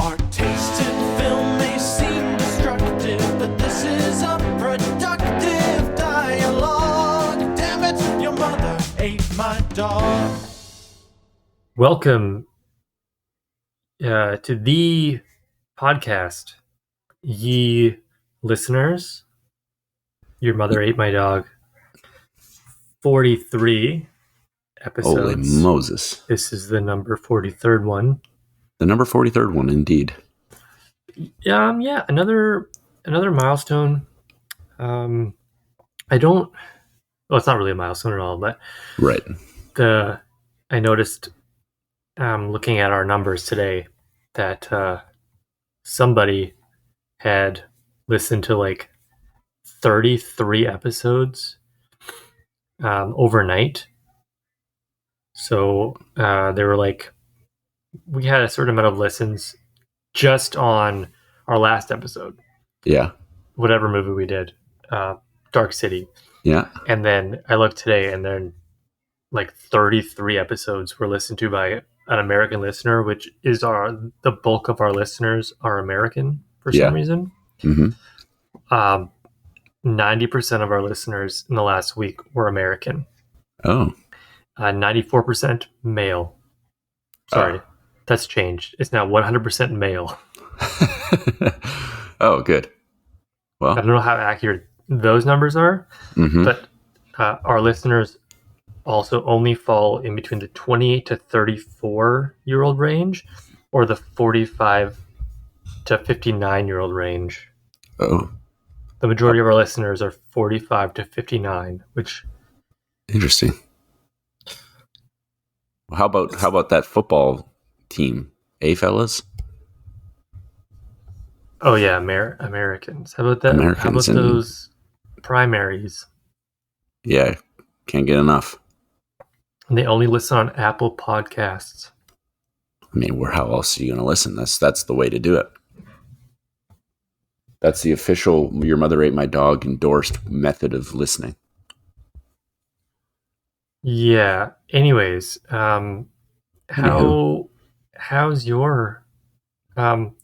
Our tastes in film may seem destructive, but this is a productive dialogue. Damn it, your mother ate my dog. Welcome to the podcast, ye listeners. Your mother ate my dog. 43 episodes. Holy Moses. This is the number 43rd one. The number 43rd one, indeed. Yeah, another milestone. Well, it's not really a milestone at all, but Right. I noticed looking at our numbers today that somebody had listened to like 33 episodes overnight. So they were like, we had a certain amount of listens just on our last episode. Yeah. Whatever movie we did, Dark City. Yeah. And then I looked today and then like 33 episodes were listened to by an American listener, which is the bulk of our listeners are American for some reason. Mm-hmm. 90% of our listeners in the last week were American. Oh. 94% male. Sorry, that's changed. It's now 100% male. Oh, good. Well, I don't know how accurate those numbers are, but our listeners also only fall in between the 28 to 34-year-old range or the 45 to 59-year-old range. Oh. The majority of our listeners are 45 to 59, which... Interesting. How about that football team, fellas? Oh yeah, Americans. How about that? Americans. How about those primaries? Yeah, can't get enough. And they only listen on Apple Podcasts. I mean, how else are you going to listen? That's the way to do it. That's the official Your Mother Ate My Dog endorsed method of listening. Yeah. Anyways, how's your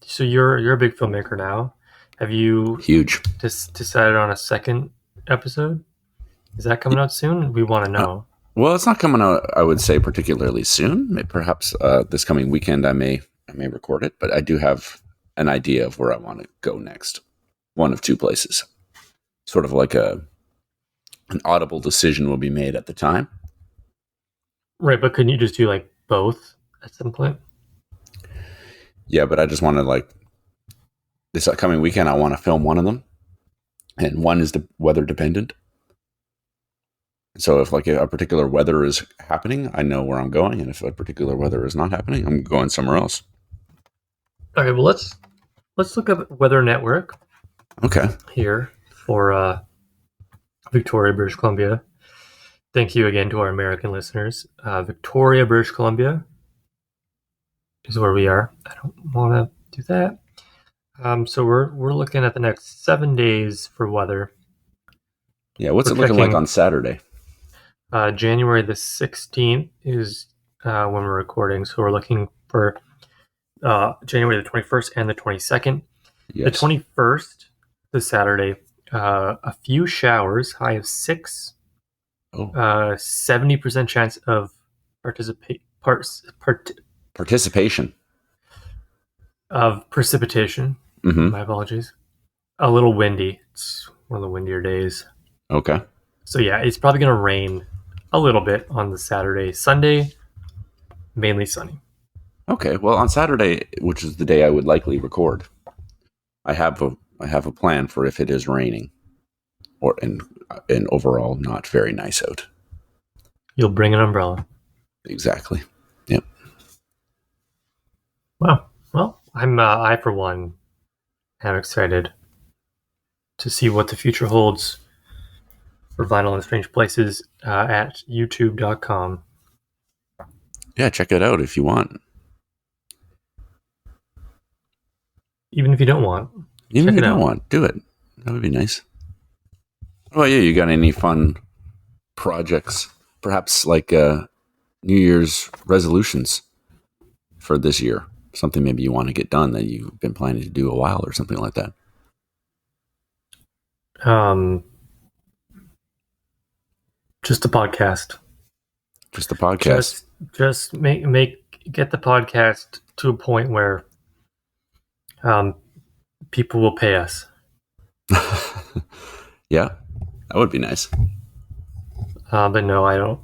so you're a big filmmaker now. Have you huge decided on a second episode? Is that coming out soon? We want to know. Well, it's not coming out, I would say, particularly soon. Perhaps this coming weekend I may record it, but I do have an idea of where I want to go next. One of two places. Sort of like an audible decision will be made at the time. Right, but couldn't you just do like both at some point? Yeah, but I just want to this upcoming weekend I want to film one of them, and one is weather dependent. So if a particular weather is happening, I know where I'm going, and if a particular weather is not happening, I'm going somewhere else. All right, well let's look up Weather Network. Okay. Here for Victoria, British Columbia. Thank you again to our American listeners. Victoria, British Columbia is where we are. I don't want to do that. So we're looking at the next 7 days for weather. Yeah, what's it looking like on Saturday? January the 16th is when we're recording. So we're looking for January the 21st and the 22nd. Yes. The 21st, the Saturday, a few showers, high of 6. 70% chance of participation. Of precipitation. Mm-hmm. My apologies. A little windy. It's one of the windier days. Okay. So yeah, it's probably going to rain a little bit on the Saturday. Sunday, mainly sunny. Okay. Well, on Saturday, which is the day I would likely record, I have a plan for if it is raining, or and overall not very nice out. You'll bring an umbrella. Exactly. Yep. Wow. Well, I for one am excited to see what the future holds for Vinyl and Strange Places at youtube.com. Yeah, check it out if you want. Even if you don't want. Even if you don't want, do it. That would be nice. Oh yeah, you got any fun projects? Perhaps like New Year's resolutions for this year. something maybe you want to get done that you've been planning to do a while or something like that. Just a podcast. Just the podcast. Just get the podcast to a point where people will pay us. Yeah, that would be nice. But no, I don't.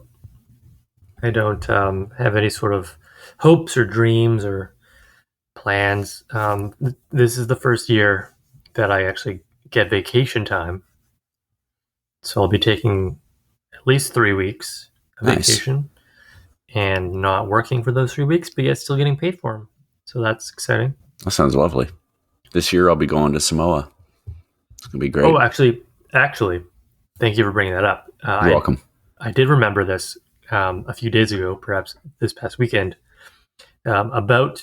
I don't have any sort of hopes or dreams or plans. This is the first year that I actually get vacation time, so I'll be taking at least 3 weeks of vacation and not working for those 3 weeks, but yet still getting paid for them. So that's exciting. That sounds lovely. This year I'll be going to Samoa. It's gonna be great. Oh, actually, thank you for bringing that up. You're welcome. I did remember this a few days ago, perhaps this past weekend, about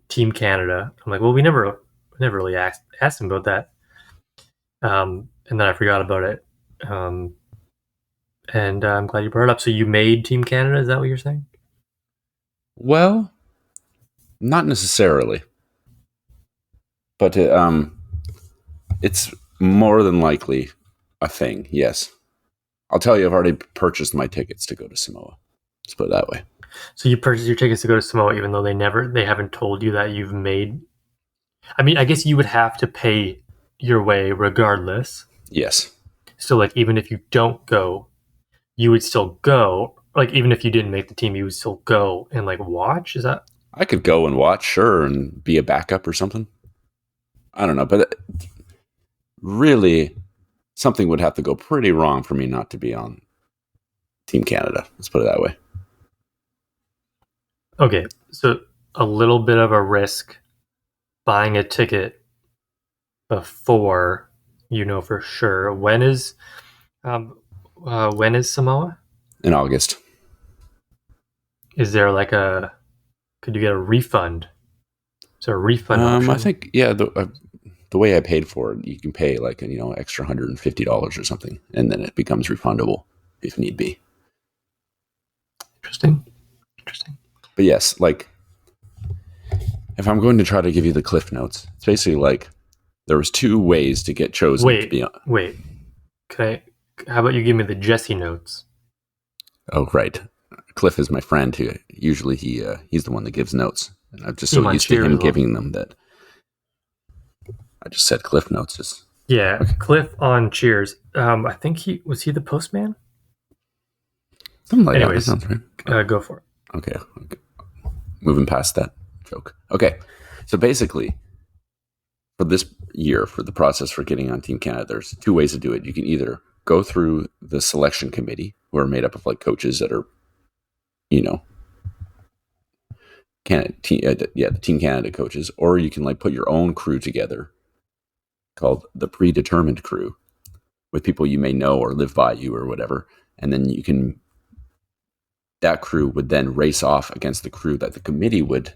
Team Canada. I'm like, well, we never really asked them about that, and then I forgot about it. And I'm glad you brought it up. So you made Team Canada? Is that what you're saying? Well, not necessarily, but it's more than likely a thing. Yes, I'll tell you. I've already purchased my tickets to go to Samoa. Let's put it that way. So you purchased your tickets to go to Samoa, even though they haven't told you that you've made. I mean, I guess you would have to pay your way regardless. Yes. So, like, even if you don't go, you would still go. Like, even if you didn't make the team, you would still go and like watch. Is that? I could go and watch, sure, and be a backup or something. I don't know, but really, something would have to go pretty wrong for me not to be on Team Canada. Let's put it that way. Okay, so a little bit of a risk buying a ticket before you know for sure. When is Samoa? In August. Is there like could you get a refund? Is there a refund option? I think, yeah, the way I paid for it, you can pay like, extra $150 or something, and then it becomes refundable if need be. Interesting. But yes, like, if I'm going to try to give you the Cliff Notes, it's basically like there was 2 ways to get chosen to be on. Wait. How about you give me the Jesse notes? Oh, right. Cliff is my friend who usually he's the one that gives notes. And I'm just so used to him giving them that I just said Cliff Notes. Yeah, okay. Cliff on Cheers. I think he was the postman? Something like Anyways, that. Sounds right. Go for it. Okay. Moving past that joke. Okay. So basically, for this year, for the process for getting on Team Canada, there's 2 ways to do it. You can either go through the selection committee, who are made up of like coaches that are, the Team Canada coaches, or you can like put your own crew together called the predetermined crew with people you may know or live by you or whatever. And then that crew would then race off against the crew that the committee would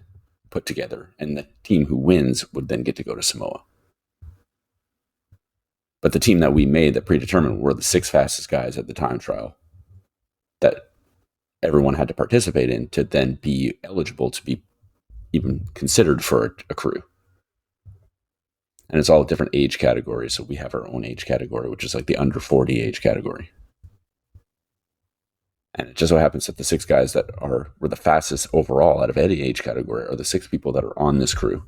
put together. And the team who wins would then get to go to Samoa. But the team that we made that predetermined were the 6 fastest guys at the time trial that everyone had to participate in to then be eligible to be even considered for a crew. And it's all different age categories. So we have our own age category, which is like the under 40 age category. And it just so happens that the 6 guys that were the fastest overall out of any age category are the 6 people that are on this crew.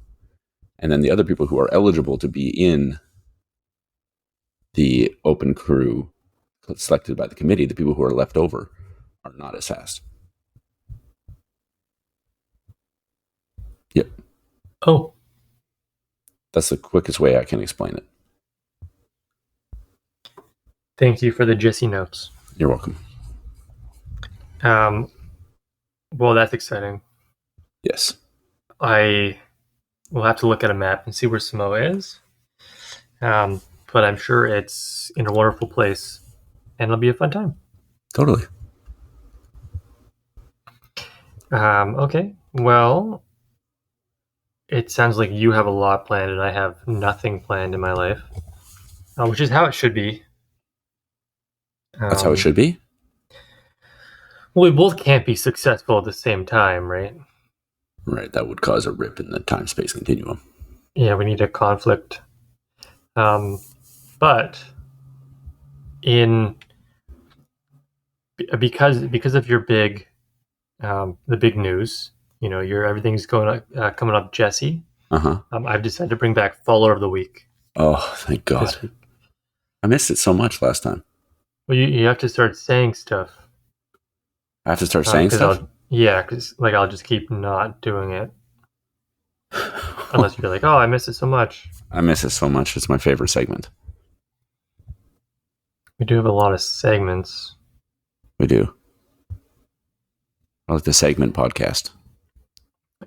And then the other people who are eligible to be in the open crew selected by the committee, the people who are left over, are not as fast. Yep. Oh. That's the quickest way I can explain it. Thank you for the Jesse notes. You're welcome. Well, that's exciting. Yes. I will have to look at a map and see where Samoa is. But I'm sure it's in a wonderful place, and it'll be a fun time. Totally. Okay. Well, it sounds like you have a lot planned, and I have nothing planned in my life, which is how it should be. That's how it should be? Well, we both can't be successful at the same time, right? Right, that would cause a rip in the time-space continuum. Yeah, we need a conflict. But in because of your big the big news, your everything's coming up, Jesse. Uh-huh. I've decided to bring back Follower of the Week Oh, thank God. this week. I missed it so much last time. Well, you have to start saying stuff. I have to start saying stuff? Because I'll just keep not doing it. Unless you're like, oh, I miss it so much. I miss it so much. It's my favorite segment. We do have a lot of segments. We do. I like the segment podcast.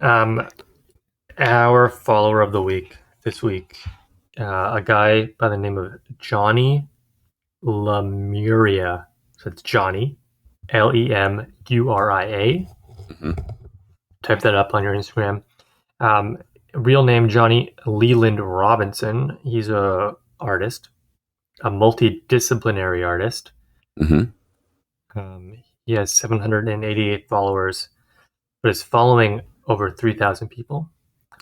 Our Follower of the Week this week, a guy by the name of Johnny Lemuria. So it's Johnny, Lemuria. Mm-hmm. Type that up on your Instagram. Real name Johnny Leland Robinson. He's a artist, a multidisciplinary artist. Mm-hmm. He has 788 followers, but is following over 3,000 people.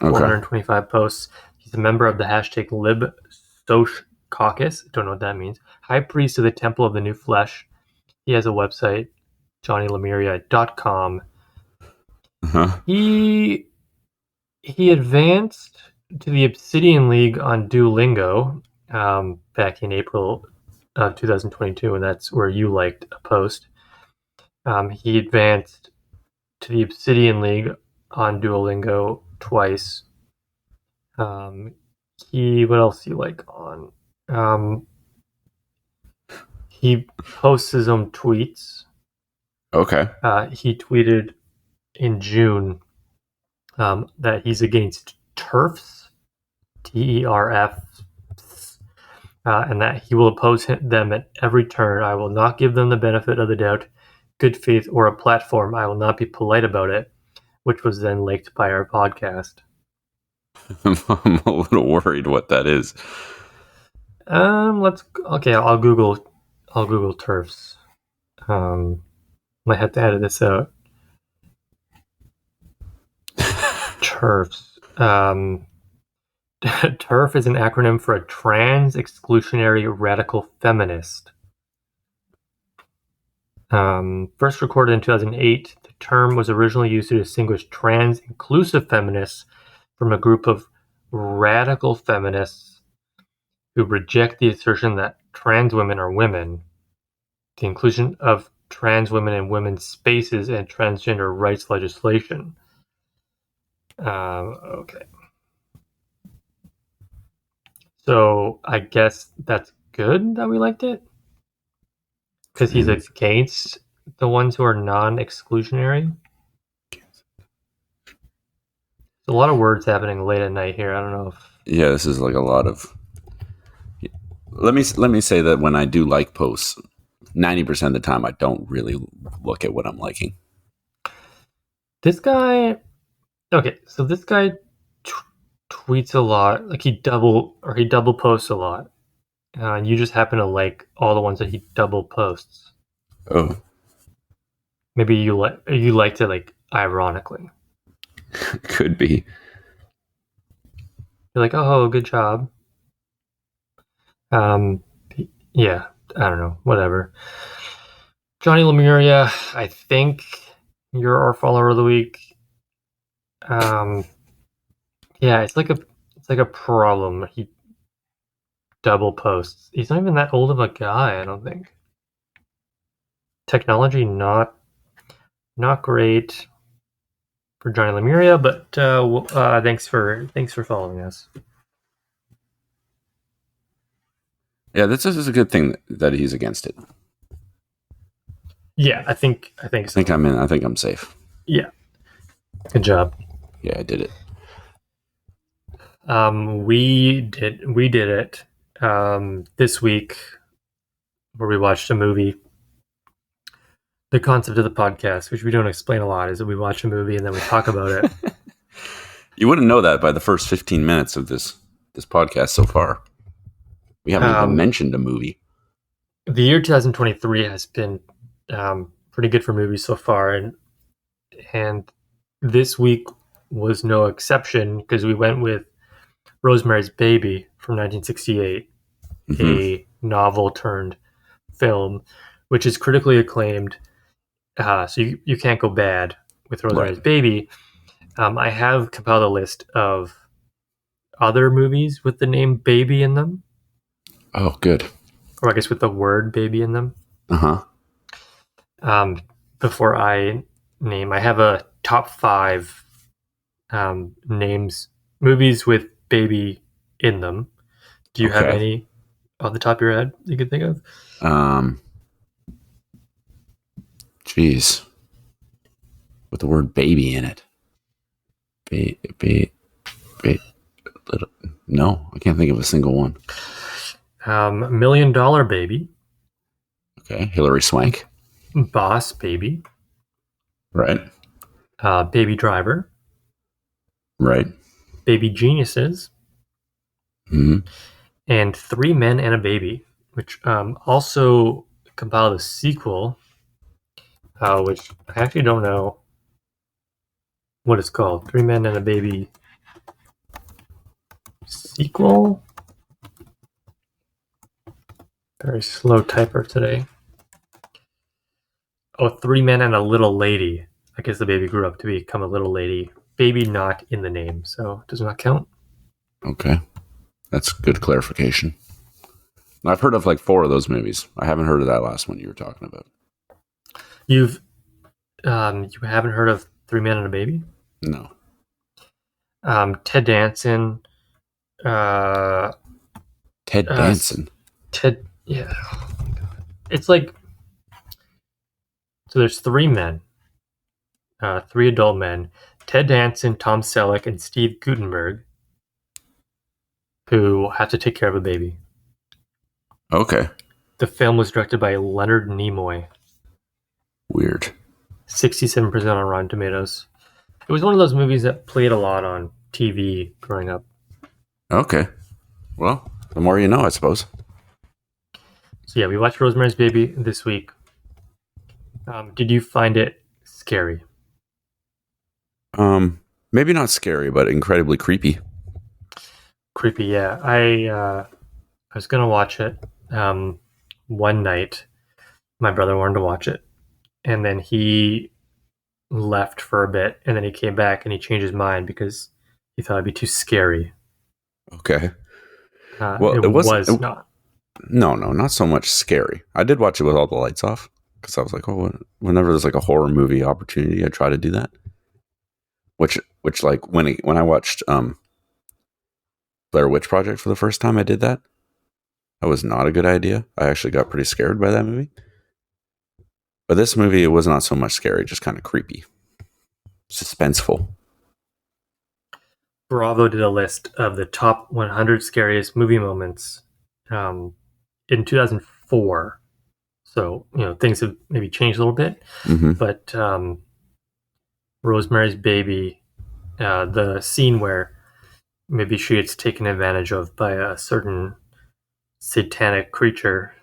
Okay. 425 posts. He's a member of the hashtag LibSoc Caucus. Don't know what that means. High priest of the Temple of the New Flesh. He has a website, johnnylemuria.com. Uh-huh. He advanced to the Obsidian League on Duolingo back in April of 2022, and that's where you liked a post. He advanced to the Obsidian League on Duolingo twice. What else do you like on? He posts his own tweets. Okay. He tweeted in June that he's against TERFs, TERFs, and that he will oppose them at every turn. I will not give them the benefit of the doubt, good faith, or a platform. I will not be polite about it, which was then linked by our podcast. I'm a little worried what that is. I'll Google TERFs. Might have to edit this out. TERFs. TERF is an acronym for a trans exclusionary radical feminist. First recorded in 2008, the term was originally used to distinguish trans inclusive feminists from a group of radical feminists who reject the assertion that trans women are women, the inclusion of trans women in women's spaces, and transgender rights legislation. Okay. So I guess that's good that we liked it, because he's against the ones who are non-exclusionary. There's a lot of words happening late at night here. I don't know if... Yeah, this is like a lot of... Let me say that when I do like posts, 90% of the time I don't really look at what I'm liking. This guy... Okay, so this guy tweets a lot. Like he double posts a lot. And you just happen to like all the ones that he double posts. Oh. Maybe you liked it like ironically. Could be. You're like, oh, good job. Yeah, I don't know, whatever. Johnny Lemuria, I think you're our follower of the week. Yeah, it's like a problem. He double posts. He's not even that old of a guy, I don't think. Technology not great for Johnny Lemuria, but thanks for following us. Yeah, this is a good thing that he's against it. Yeah, I think so. I think I'm safe. Yeah. Good job. Yeah, I did it. We did it this week, where we watched a movie. The concept of the podcast, which we don't explain a lot, is that we watch a movie and then we talk about it. You wouldn't know that by the first 15 minutes of this podcast so far. We haven't even mentioned a movie. The year 2023 has been pretty good for movies so far, and this week was no exception because we went with Rosemary's Baby from 1968, a novel turned film, which is critically acclaimed. So you can't go bad with Rosemary's Right. Baby. I have compiled a list of other movies with the name baby in them, Oh, good. or I guess with the word baby in them. Uh-huh. Um, before I have a top 5 names, movies with baby in them. Do you have Okay. any off the top of your head you could think of? Geez. With the word baby in it. Little. No, I can't think of a single one. Million Dollar Baby, Okay. Hillary Swank. Boss Baby, Right. Baby Driver, Right. Baby Geniuses, Hmm. and Three Men and a Baby, which also compiled a sequel, which I actually don't know what it's called. Three Men and a Baby sequel? Very slow typer today. Oh, Three Men and a Little Lady. I guess the baby grew up to become a little lady. Baby not in the name, so it does not count. Okay. That's good clarification. I've heard of like 4 of those movies. I haven't heard of that last one you were talking about. You haven't heard of Three Men and a Baby? No. Ted Danson. Ted Danson. Yeah. Oh my God. It's like, so there's 3 men, 3 adult men, Ted Danson, Tom Selleck, and Steve Guttenberg, who have to take care of a baby. Okay. The film was directed by Leonard Nimoy. Weird. 67% on Rotten Tomatoes. It was one of those movies that played a lot on TV growing up. Okay. Well, the more you know, I suppose. So yeah, we watched Rosemary's Baby this week. Did you find it scary? Maybe not scary, but incredibly creepy. Creepy, yeah. I was gonna watch it one night. My brother wanted to watch it, and then he left for a bit, and then he came back and he changed his mind because he thought it'd be too scary. Okay. It was not. No, not so much scary. I did watch it with all the lights off because I was like, oh, whenever there's like a horror movie opportunity, I try to do that. Which like when I watched Blair Witch Project for the first time, I did that. That was not a good idea. I actually got pretty scared by that movie. But this movie, it was not so much scary, just kind of creepy, suspenseful. Bravo did a list of the top 100 scariest movie moments in 2004. So, things have maybe changed a little bit. Mm-hmm. But Rosemary's Baby, the scene where maybe she gets taken advantage of by a certain satanic creature,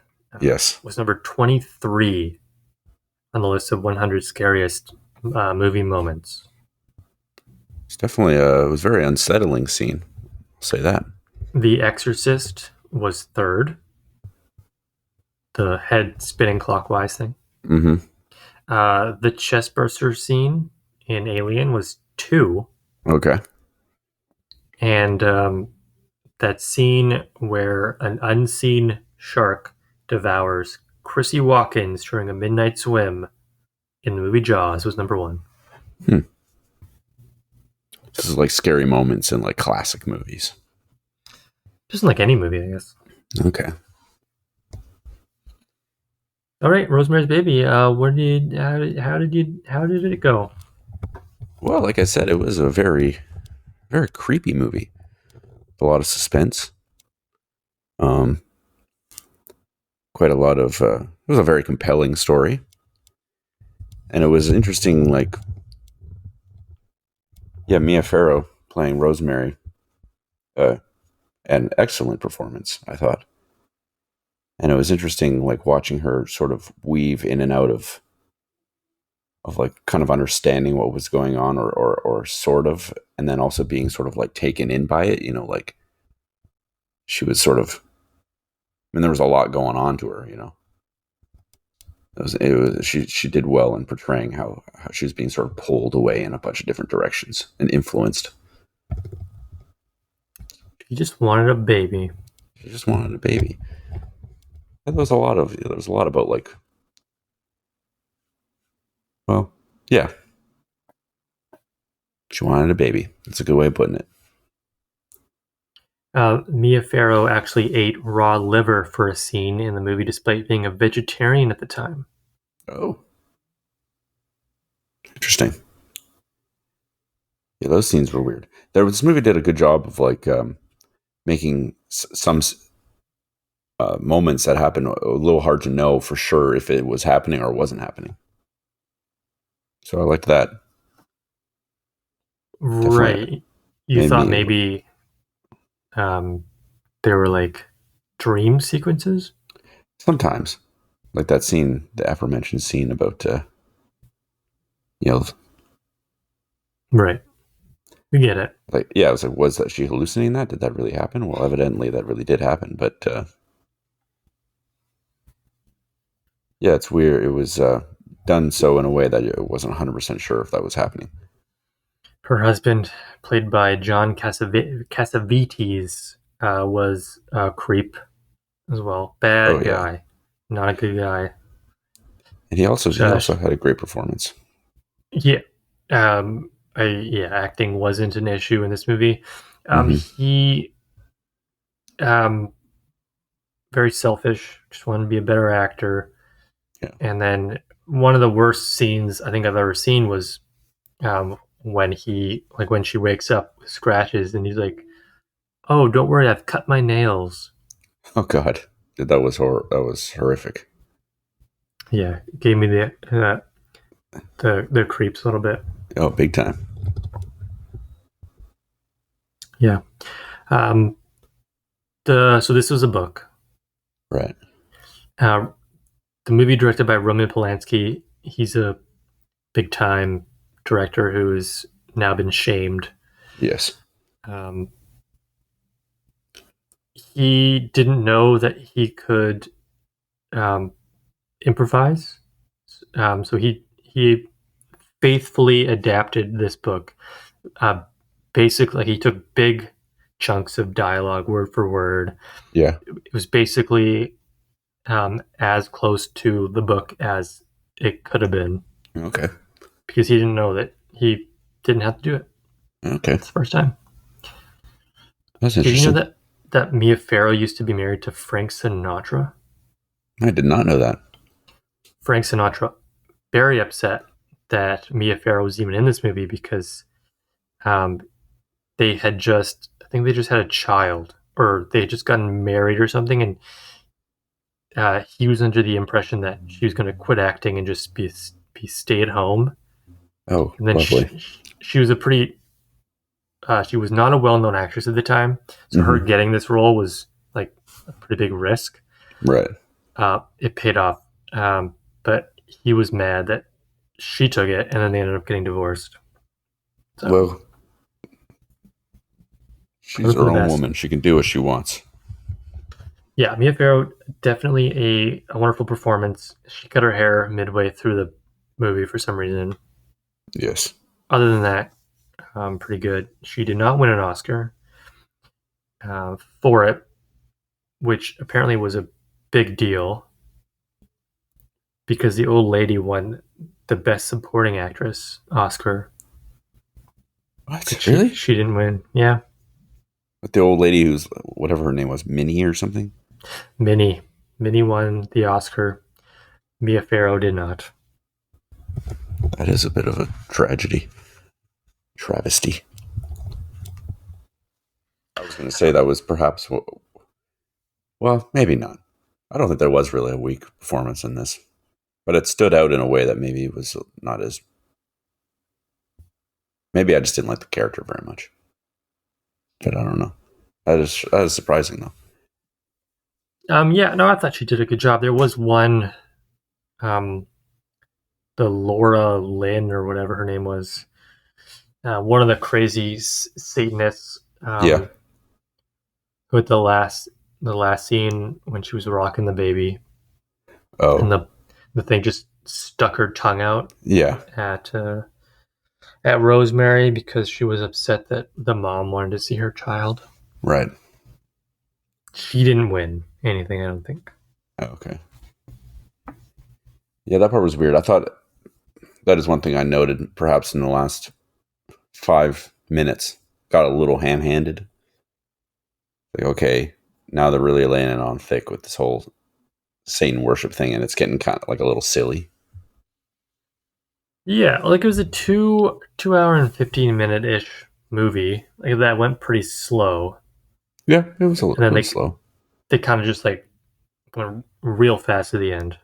Yes, was number 23 on the list of 100 scariest movie moments. it's definitely it was a very unsettling scene. I'll say that. The Exorcist was third. The head spinning clockwise thing. Mm-hmm. The chestburster scene in Alien was 2. Okay. And that scene where an unseen shark devours Chrissy Walken during a midnight swim in the movie Jaws was number 1. This is like scary moments in like classic movies. Just like any movie, I guess. Okay. All right, Rosemary's Baby. How did it go? Well, like I said, it was a very, very creepy movie. A lot of suspense. Quite a lot of. It was a very compelling story, and it was interesting. Like, yeah, Mia Farrow playing Rosemary. An excellent performance, I thought. And it was interesting, like watching her sort of weave in and out of of like kind of understanding what was going on, or sort of, and then also being sort of like taken in by it. Like she was sort of. I mean, there was a lot going on to her. She did well in portraying how she was being sort of pulled away in a bunch of different directions and influenced. She just wanted a baby. She just wanted a baby. And there was a lot about like, well, yeah, she wanted a baby. That's a good way of putting it. Mia Farrow actually ate raw liver for a scene in the movie, despite being a vegetarian at the time. Oh, interesting. Yeah, those scenes were weird. This movie did a good job of like making some moments that happened a little hard to know for sure if it was happening or wasn't happening. So I liked that. Right. You thought maybe there were like dream sequences? Sometimes. Like that scene, the aforementioned scene about, Right. We get it. Like, yeah, I was like, was that she hallucinating that? Did that really happen? Well, evidently that really did happen, but yeah, it's weird. It was done so in a way that it wasn't 100% sure if that was happening. Her husband, played by John Cassavetes, was a creep as well. Bad guy. Not a good guy. And he also had a great performance. Yeah. Acting wasn't an issue in this movie. He very selfish, just wanted to be a better actor. Yeah. And then one of the worst scenes I think I've ever seen was when she wakes up with scratches and he's like, "Oh, don't worry, I've cut my nails." Oh God, that was horrific. Yeah, it gave me the creeps a little bit. Oh, big time. Yeah. So this was a book, right? The movie directed by Roman Polanski. He's a big time director who's now been shamed. Yes. He didn't know that he could improvise, so he faithfully adapted this book. Basically, he took big chunks of dialogue, word for word. Yeah, it was basically as close to the book as it could have been. Okay. Because he didn't know that he didn't have to do it. Okay. It's the first time. That's interesting. Did you know that Mia Farrow used to be married to Frank Sinatra? I did not know that. Frank Sinatra, very upset that Mia Farrow was even in this movie because they had just had a child, or they had just gotten married or something, and he was under the impression that she was going to quit acting and just be stay at home. Oh, and then lovely. She was she was not a well-known actress at the time, so her getting this role was like a pretty big risk. Right. It paid off, but he was mad that she took it, and then they ended up getting divorced. So, well, she's her own woman. She can do what she wants. Yeah, Mia Farrow, definitely a wonderful performance. She cut her hair midway through the movie for some reason. Yes. Other than that, pretty good. She did not win an Oscar for it, which apparently was a big deal because the old lady won the Best Supporting Actress Oscar. What? Really? She didn't win. Yeah. But the old lady who's, whatever her name was, Minnie or something? Minnie won the Oscar. Mia Farrow did not. That is a bit of a tragedy. Travesty. I was going to say that was perhaps, well, maybe not. I don't think there was really a weak performance in this. But it stood out in a way that maybe was not as... Maybe I just didn't like the character very much. But I don't know. That is surprising, though. Yeah, no, I thought she did a good job. There was one the Laura Lynn or whatever her name was, one of the crazy Satanists, Yeah. with the last scene when she was rocking the baby, and Oh, the thing just stuck her tongue out yeah. at Rosemary because she was upset that the mom wanted to see her child. Right. She didn't win anything, I don't think. Oh, okay. Yeah, that part was weird. I thought that is one thing I noted perhaps in the last 5 minutes. Got a little ham-handed. Like, okay, now they're really laying it on thick with this whole Satan worship thing, and it's getting kind of like a little silly. Yeah, like it was a 2 hour and 15 minute ish movie. Like that went pretty slow. Yeah, it was a And then little slow. they kind of just like went real fast at the end.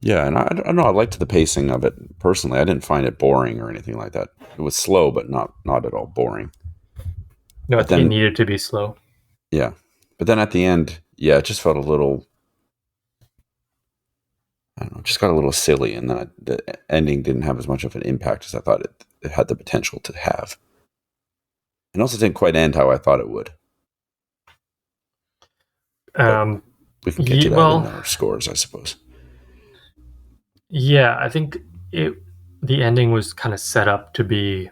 Yeah, and I don't know. I liked the pacing of it personally. I didn't find it boring or anything like that. It was slow, but not at all boring. No, I But think it then, needed to be slow. yeah, but then at the end, yeah, it just felt a little. I don't know, just got a little silly, and that the ending didn't have as much of an impact as I thought it had the potential to have. And also didn't quite end how I thought it would. But we can get to that in Well, our scores, I suppose. yeah, I think the ending was kind of set up to be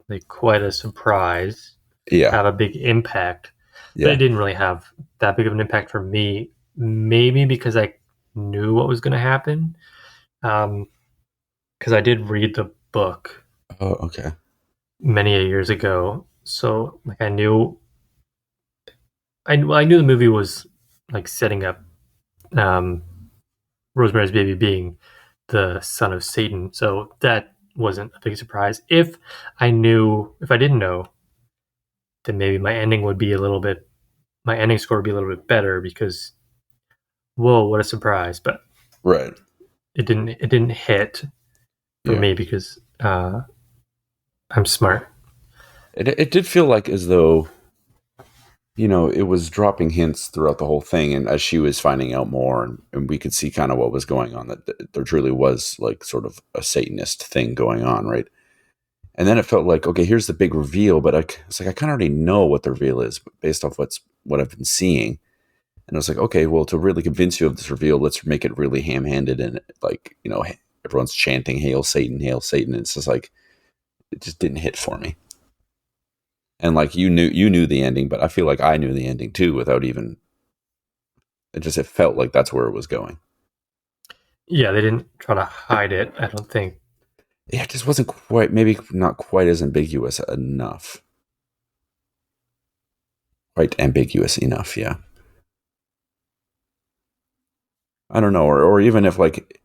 like quite a surprise, Yeah, have a big impact, but it yeah, didn't really have that big of an impact for me. Maybe because I knew what was going to happen. Because I did read the book oh, okay, many years ago, so like I knew the movie was like setting up um, Rosemary's Baby being the son of Satan, so that wasn't a big surprise. If I didn't know, then maybe my ending score would be a little bit better because whoa, what a surprise! But right, it didn't hit for yeah. me because I'm smart. It did feel like as though it was dropping hints throughout the whole thing, and as she was finding out more, and we could see kind of what was going on, that there truly was like sort of a Satanist thing going on, right? And then it felt like, okay, here's the big reveal, but it's like I kind of already know what the reveal is based off what I've been seeing. And I was like, okay, well, to really convince you of this reveal, let's make it really ham-handed, and like everyone's chanting "Hail Satan, Hail Satan." And it's just like it just didn't hit for me. And like you knew the ending, but I feel like I knew the ending too without even. It felt like that's where it was going. Yeah, they didn't try to hide it. I don't think. Yeah, it just wasn't quite, maybe not quite as ambiguous enough. Quite ambiguous enough, yeah. I don't know, or even if like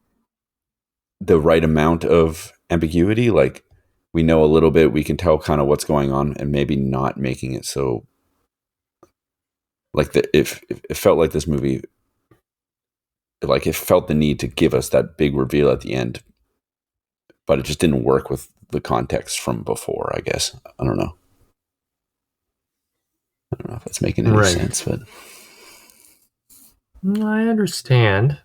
the right amount of ambiguity, like we know a little bit, we can tell kind of what's going on, and maybe not making it so like if it felt like this movie, like it felt the need to give us that big reveal at the end, but it just didn't work with the context from before. I guess I don't know. I don't know if that's making any Right. sense, but I understand.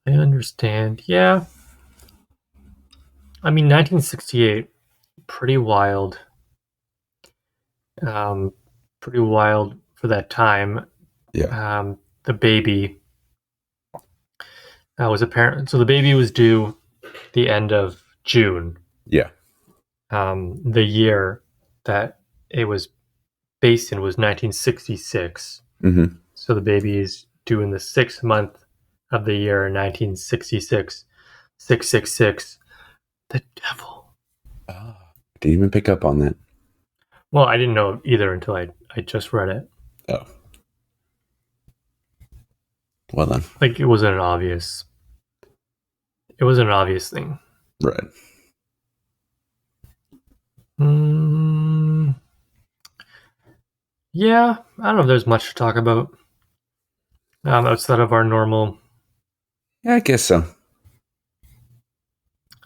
I understand. Yeah. I mean, 1968, pretty wild. Um, pretty wild for that time. yeah, The baby was apparent. So the baby was due the end of June. yeah, The year that it was based in was 1966. mm-hmm. So the baby is due in the 6th month of the year 1966. 666. The devil. Oh, didn't even pick up on that. Well, I didn't know either until I just read it. Oh, well then, Like it wasn't an obvious. It wasn't an obvious thing. right. Mm, yeah, I don't know if there's much to talk about outside of our normal. Yeah, I guess so.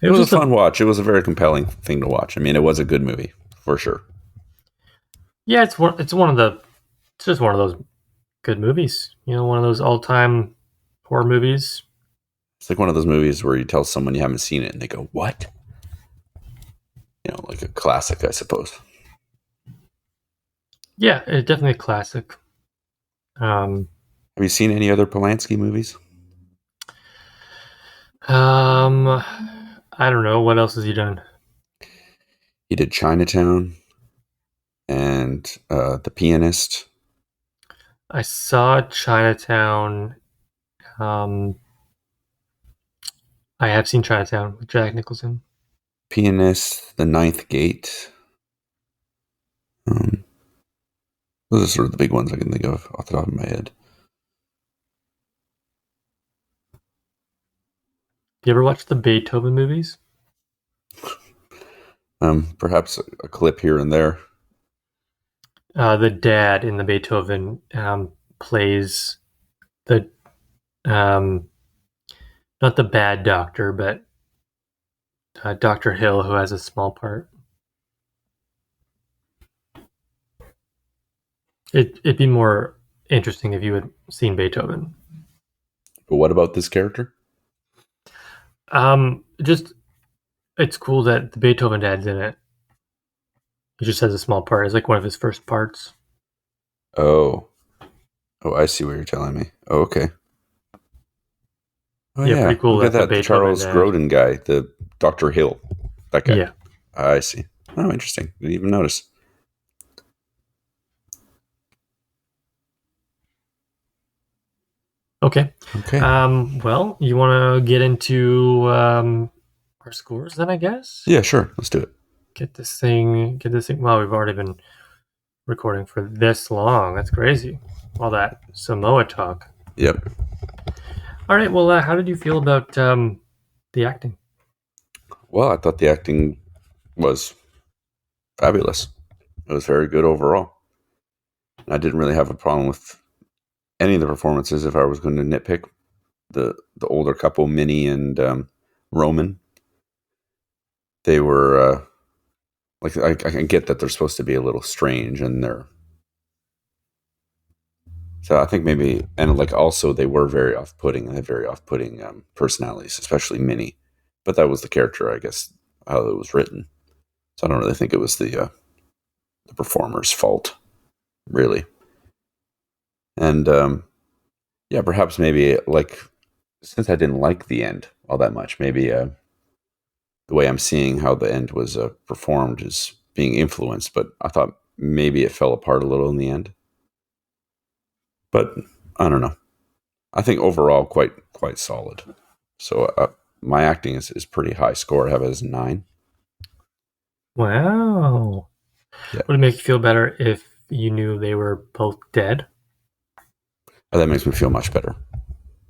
It It was was a just fun watch. It was a very compelling thing to watch. I mean, it was a good movie for sure. yeah. It's just one of those good movies. One of those all time horror movies. It's like one of those movies where you tell someone you haven't seen it and they go, "What?" You know, like a classic, I suppose. Yeah, it's definitely a classic. Have you seen any other Polanski movies? I don't know. What else has he done? He did Chinatown and The Pianist. I saw Chinatown. Um, I have seen Chinatown with Jack Nicholson. Pianist, The Ninth Gate. Those are sort of the big ones I can think of off the top of my head. You ever watch the Beethoven movies? Perhaps a clip here and there. The dad in the Beethoven plays the um, not the bad doctor, but Dr. Hill, who has a small part. It'd be more interesting if you had seen Beethoven. But what about this character? Just it's cool that the Beethoven dad's in it. He just has a small part. It's like one of his first parts. Oh, I see what you're telling me. Oh, okay. Oh Yeah, yeah, pretty cool look at that the that. The Beethoven Charles dad. Grodin guy, the Dr. Hill. That guy. Yeah. I see. Oh, interesting. Didn't even notice. Okay. Okay. Well, you want to get into our scores then, I guess? Yeah, sure. Let's do it. Get this thing. Well, we've already been recording for this long. That's crazy. All that Samoa talk. Yep. All right. Well, how did you feel about the acting? Well, I thought the acting was fabulous. It was very good overall. I didn't really have a problem with any of the performances. If I was going to nitpick, the older couple, Minnie and Roman, they were like I can get that they're supposed to be a little strange, and they're so I think maybe, and like also they were very off-putting and had very off-putting personalities, especially Minnie. But that was the character, I guess, how it was written. So I don't really think it was the performer's fault, really. And yeah, perhaps maybe like since I didn't like the end all that much, maybe the way I'm seeing how the end was performed is being influenced. But I thought maybe it fell apart a little in the end. But I don't know. I think overall quite solid. So my acting is pretty high score. I have it as 9. Wow. Yeah. Would it make you feel better if you knew they were both dead? That makes me feel much better.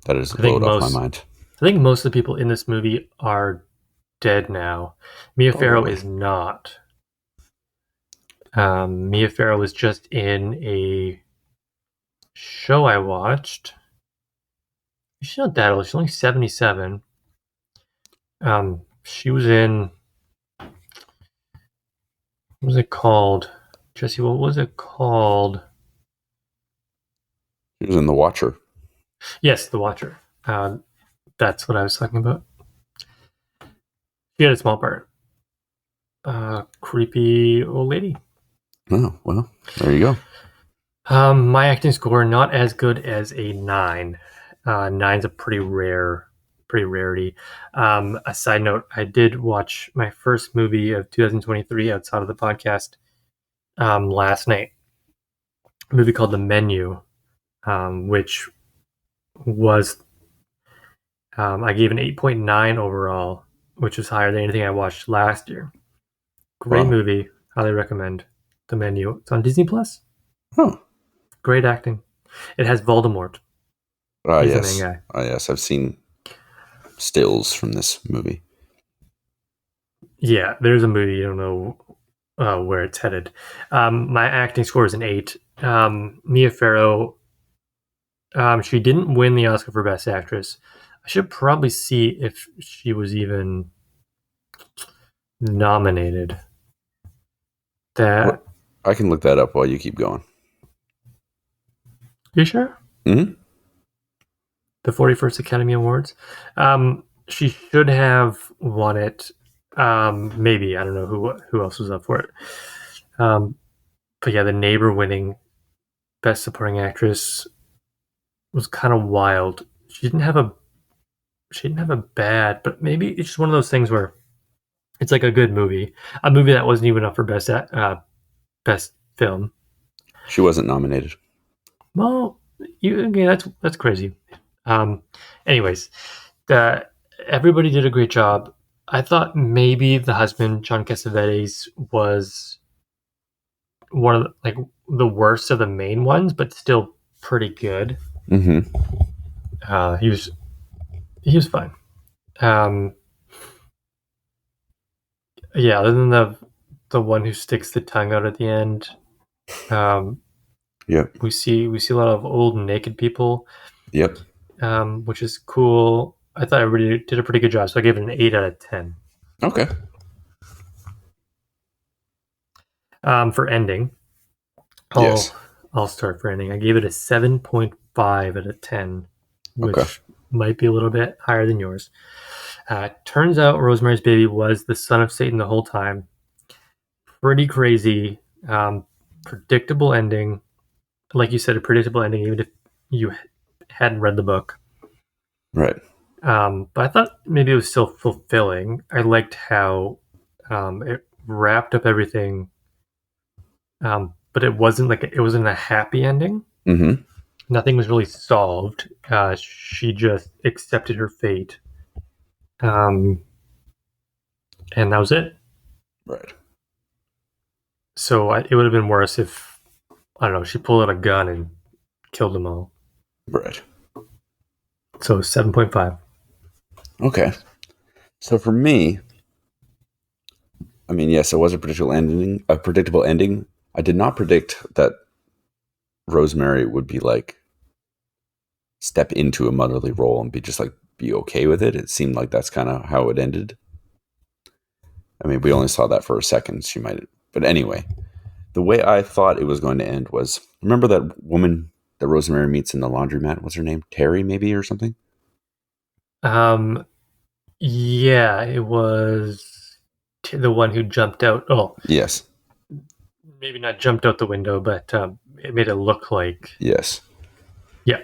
That is a load off my mind. I think most of the people in this movie are dead now. Mia Farrow is not. Mia Farrow was just in a show I watched. She's not that old. She's only 77. She was in. What was it called? Jesse, what was it called? She was in The Watcher. Yes, The Watcher. That's what I was talking about. She had a small part. Creepy old lady. Oh, well, there you go. My acting score, not as good as a 9. 9's a pretty rarity. A side note, I did watch my first movie of 2023 outside of the podcast last night. A movie called The Menu, which was I gave an 8.9 overall, which is higher than anything I watched last year. Great movie. Highly recommend The Menu. It's on Disney Plus. Oh, great acting. It has Voldemort. He's yes. the main guy. Yes, I've seen stills from this movie. Yeah, there's a movie. You don't know where it's headed. My acting score is an 8. Mia Farrow, she didn't win the Oscar for Best Actress. I should probably see if she was even nominated. I can look that up while you keep going. You sure? Mm-hmm. the 41st Academy Awards. She should have won it. Maybe I don't know who else was up for it. But yeah, The Neighbor winning Best Supporting Actress was kind of wild. She didn't have a bad, but maybe it's just one of those things where it's like a good movie, a movie that wasn't even up for best film. She wasn't nominated. Well, that's crazy. Anyways, everybody did a great job. I thought maybe the husband, John Cassavetes, was one of the worst of the main ones, but still pretty good. Mm-hmm. He was fine. Yeah, other than the one who sticks the tongue out at the end. Yep. We see a lot of old naked people. Yep. Which is cool. I thought everybody did a pretty good job, so I gave it an 8 out of 10. Okay. For ending, Yes. I'll start for ending. I gave it a 7.5 out of 10, which might be a little bit higher than yours. Turns out Rosemary's Baby was the son of Satan the whole time. Pretty crazy. Predictable ending. Like you said, a predictable ending, even if you hadn't read the book. Right. But I thought maybe it was still fulfilling. I liked how it wrapped up everything, but it wasn't a happy ending. Mm-hmm. Nothing was really solved. She just accepted her fate, and that was it. Right. So it would have been worse if, I don't know, she pulled out a gun and killed them all. Right. So 7.5. Okay. So for me, I mean, yes, it was a predictable ending. I did not predict that Rosemary would be like step into a motherly role and be okay with it. It seemed like that's kind of how it ended. I mean, we only saw that for a second. But anyway, the way I thought it was going to end was, remember that woman that Rosemary meets in the laundromat? What's her name? Terry, maybe, or something? Yeah, it was the one who jumped out. Oh, Yes. maybe not jumped out the window, but it made it look like. Yes. Yeah.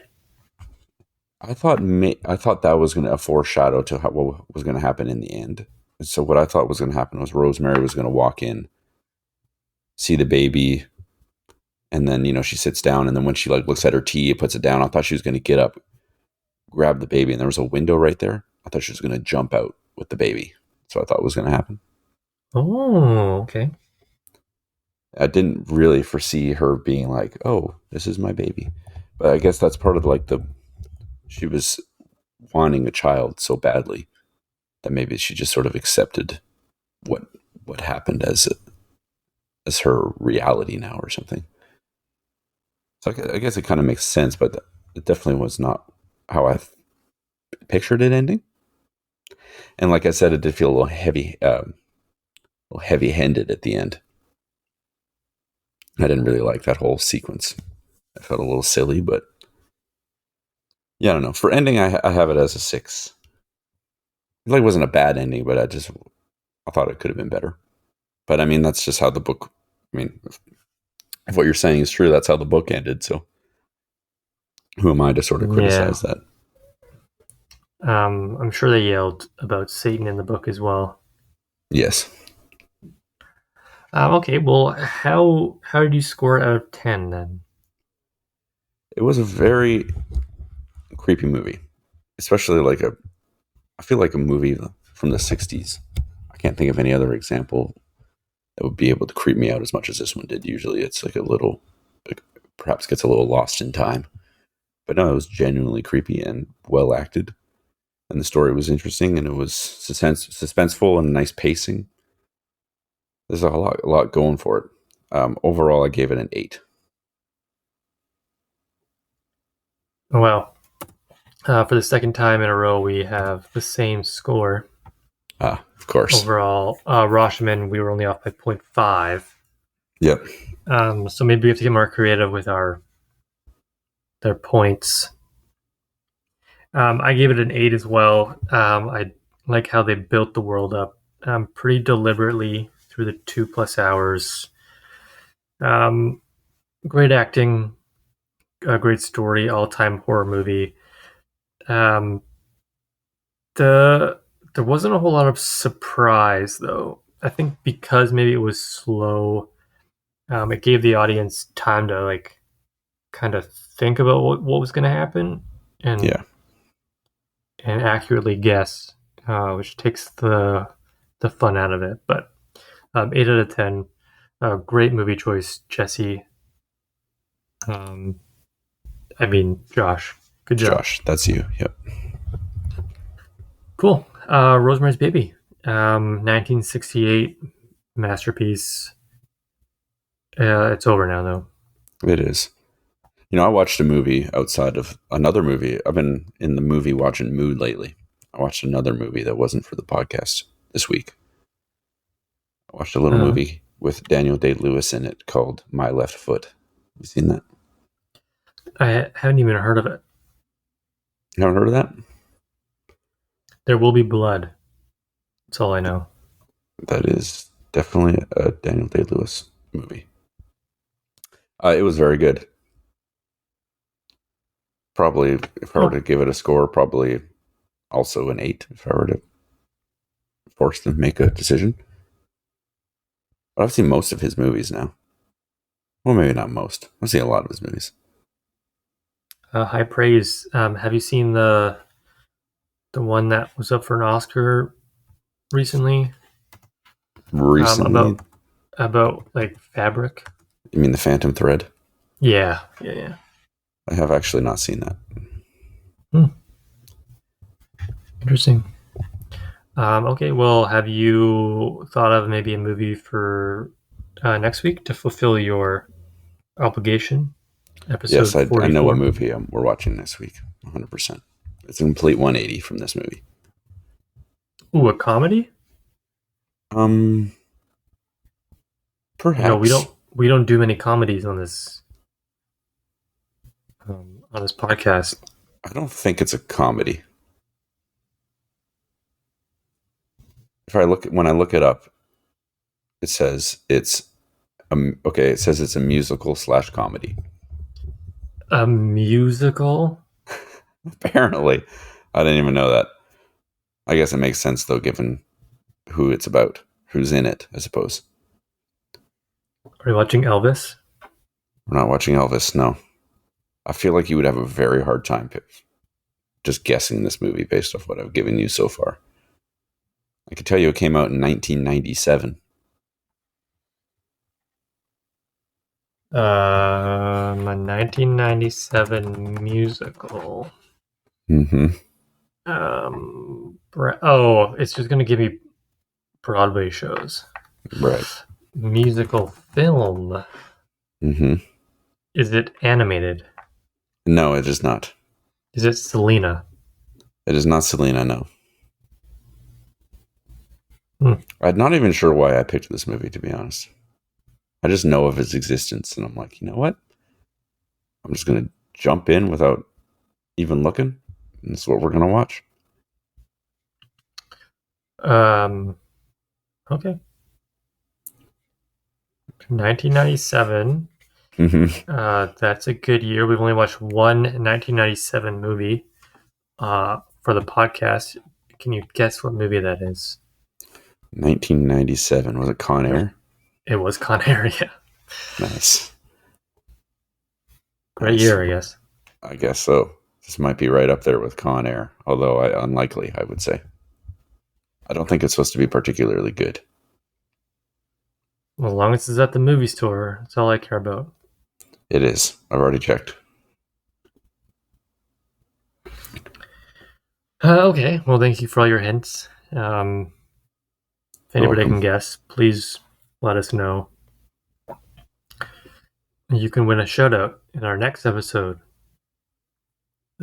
I thought that was going to foreshadow to what was going to happen in the end. So what I thought was going to happen was Rosemary was going to walk in, see the baby, and then she sits down, and then when she looks at her tea, puts it down. I thought she was going to get up, grab the baby, and there was a window right there. I thought she was going to jump out with the baby. So I thought was going to happen. Oh, okay. I didn't really foresee her being like, "Oh, this is my baby," but I guess that's part of she was wanting a child so badly that maybe she just sort of accepted what happened as her reality now or something. So I guess it kind of makes sense, but it definitely was not how I pictured it ending. And like I said, it did feel a little heavy-handed at the end. I didn't really like that whole sequence. I felt a little silly, but yeah, I don't know. For ending, I have it as a 6. It wasn't a bad ending, but I thought it could have been better. But I mean, that's just how the book. I mean, if what you're saying is true, that's how the book ended. So, who am I to sort of criticize that? I'm sure they yelled about Satan in the book as well. Yes. Okay, well, how did you score it out of 10 then? It was a very creepy movie, especially I feel like a movie from the 60s. I can't think of any other example that would be able to creep me out as much as this one did. Usually it's perhaps gets a little lost in time. But no, it was genuinely creepy and well acted. And the story was interesting, and it was suspenseful and nice pacing. There's a lot going for it. Overall, I gave it an 8. Well, for the second time in a row, we have the same score. Of course. Overall, Rashomon, we were only off by 0.5. Yep. So maybe we have to get more creative with their points. I gave it an 8 as well. I like how they built the world up pretty deliberately through the 2+ hours. Great acting, a great story, all-time horror movie. Um, there wasn't a whole lot of surprise though. I think because maybe it was slow, it gave the audience time to like kind of think about what was going to happen and Yeah. and accurately guess, which takes the fun out of it. But 8 out of 10, great movie choice, Jesse. Um, I mean, Josh, good job. Josh, that's you. Yep. Cool. Rosemary's Baby, 1968 masterpiece. It's over now, though. It is. You know, I watched a movie outside of another movie. I've been in the movie watching mood lately. I watched another movie that wasn't for the podcast this week. I watched a little movie with Daniel Day-Lewis in it called My Left Foot. You seen that? I haven't even heard of it. You haven't heard of that? There Will Be Blood. That's all I know. That is definitely a Daniel Day-Lewis movie. It was very good. Probably, if I were to give it a score, probably also an 8 if I were to force to make a decision. But I've seen most of his movies now. Well, maybe not most. I've seen a lot of his movies. High praise. Have you seen the one that was up for an Oscar recently? Recently? About like fabric. You mean The Phantom Thread? Yeah. I have actually not seen that. Interesting. Okay, well, have you thought of maybe a movie for next week to fulfill your obligation? Episode Yes, I 44. know what movie we're watching next week. 100%. It's a complete 180 from this movie. Ooh, a comedy? Perhaps. No, we don't do many comedies on this podcast. I don't think it's a comedy. When I look it up, it says it's it says it's a musical / comedy. A musical? Apparently, I didn't even know that. I guess it makes sense though, given who it's about, who's in it. I suppose Are you watching Elvis? we're not watching Elvis. No, I feel like you would have a very hard time just guessing this movie based off what I've given you so far. I can tell you it came out in 1997. A 1997 musical. Mm-hmm. It's just gonna give me Broadway shows. Right. Musical film. Mm-hmm. Is it animated? No, it is not. Is it Selena? It is not Selena, no. Hmm. I'm not even sure why I picked this movie, to be honest. I just know of its existence, and I'm like, you know what? I'm just going to jump in without even looking. And this is what we're going to watch. Okay. 1997. Mm-hmm. That's a good year. We've only watched one 1997 movie for the podcast. Can you guess what movie that is? 1997. Was it Con Air? It was Con Air, yeah. Nice. Great year, I guess. I guess so. This might be right up there with Con Air, although unlikely, I would say. I don't think it's supposed to be particularly good. Well, as long as it's at the movie store, that's all I care about. It is. I've already checked. Okay, well, thank you for all your hints. If anybody can guess, please let us know. You can win a shout out in our next episode.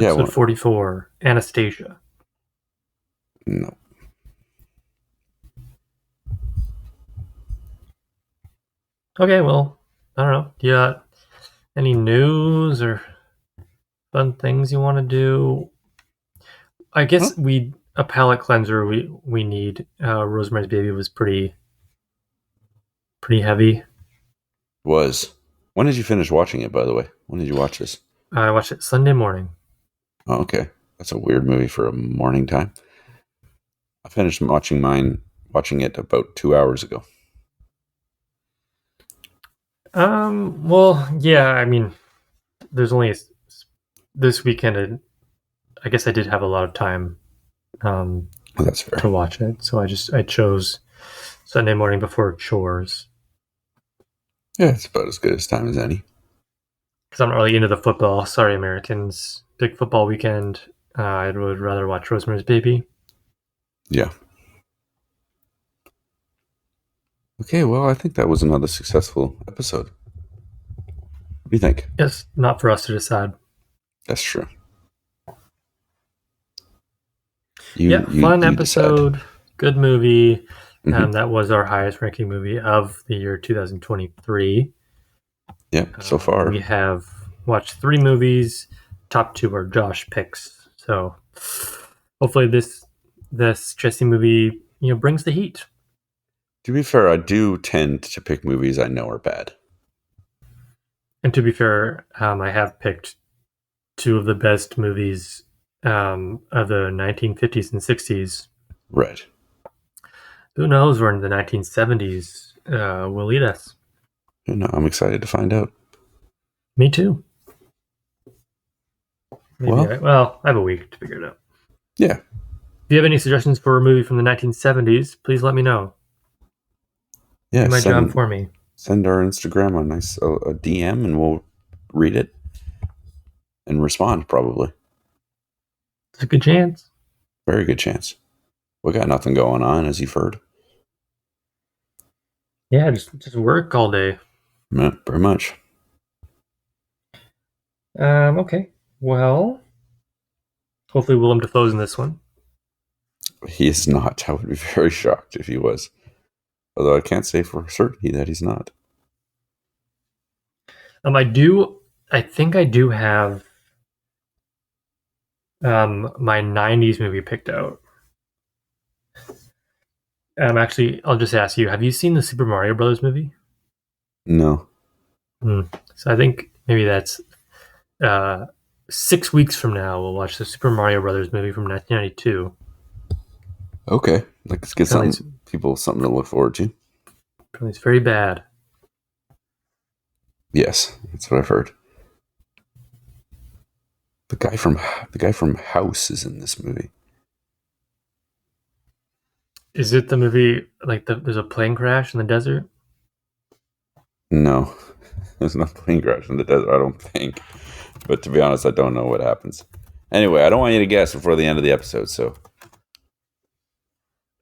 Episode 44, Anastasia. No. Okay, well, I don't know. Do you got any news or fun things you want to do? I guess a palate cleanser we need. Rosemary's Baby was pretty heavy. When did you finish watching it, by the way? When did you watch this? I watched it Sunday morning. Oh, okay. That's a weird movie for a morning time. I finished watching it about 2 hours ago. Well, yeah. I mean, there's only this weekend. And I guess I did have a lot of time. Oh, that's fair. To watch it, so I chose Sunday morning before chores. Yeah, it's about as good as time as any. Because I'm not really into the football. Sorry, Americans. Big football weekend. I would rather watch Rosemary's Baby. Yeah. Okay, well, I think that was another successful episode. What do you think? Yes, not for us to decide. That's true. Fun episode. Decide. Good movie. Mm-hmm. That was our highest ranking movie of the year 2023. Yeah, so far. We have watched 3 movies. Top 2 are Josh picks. So hopefully this Jesse movie, brings the heat. To be fair, I do tend to pick movies I know are bad. And to be fair, I have picked 2 of the best movies of the 1950s and 60s. Right. Who knows where in the 1970s will lead us? I'm excited to find out. Me too. Maybe I have a week to figure it out. Yeah. If you have any suggestions for a movie from the 1970s, please let me know. Yeah, do my job for me. Send our Instagram a DM and we'll read it and respond, probably. It's a good chance. Very good chance. We got nothing going on, as you've heard. Yeah, just work all day. Yeah, pretty much. Okay. Well, hopefully Willem Dafoe's in this one. He is not. I would be very shocked if he was. Although I can't say for certainty that he's not. I think I do have my 90s movie picked out. Actually, I'll just ask you, have you seen the Super Mario Brothers movie? No. So I think maybe that's 6 weeks from now we'll watch the Super Mario Brothers movie from 1992. Okay. Let's get something to look forward to. It's very bad. Yes, that's what I've heard. The guy from House is in this movie. Is it the movie there's a plane crash in the desert? No, there's no plane crash in the desert, I don't think. But to be honest, I don't know what happens. Anyway, I don't want you to guess before the end of the episode, so.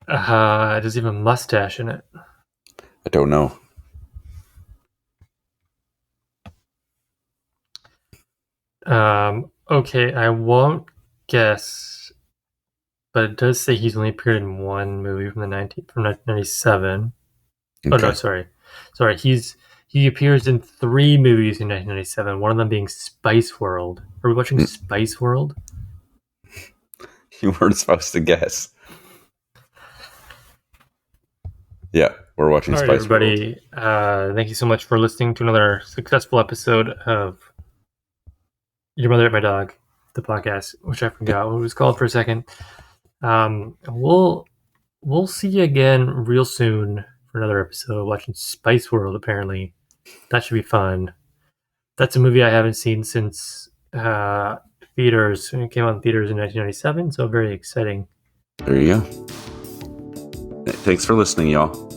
Does he have a mustache in it? I don't know. Okay, I won't guess, but it does say he's only appeared in one movie from 1997. Okay. Oh no, sorry. He appears in 3 movies in 1997. One of them being Spice World. Are we watching Spice World? You weren't supposed to guess. Yeah, we're watching Spice World. All right, everybody. Thank you so much for listening to another successful episode of Your Mother Ate My Dog, the podcast, which I forgot what it was called for a second. We'll see you again real soon for another episode watching Spice World, apparently. That should be fun. That's a movie I haven't seen since theaters. It came out in theaters in 1997, so very exciting. There you go. Thanks for listening, y'all.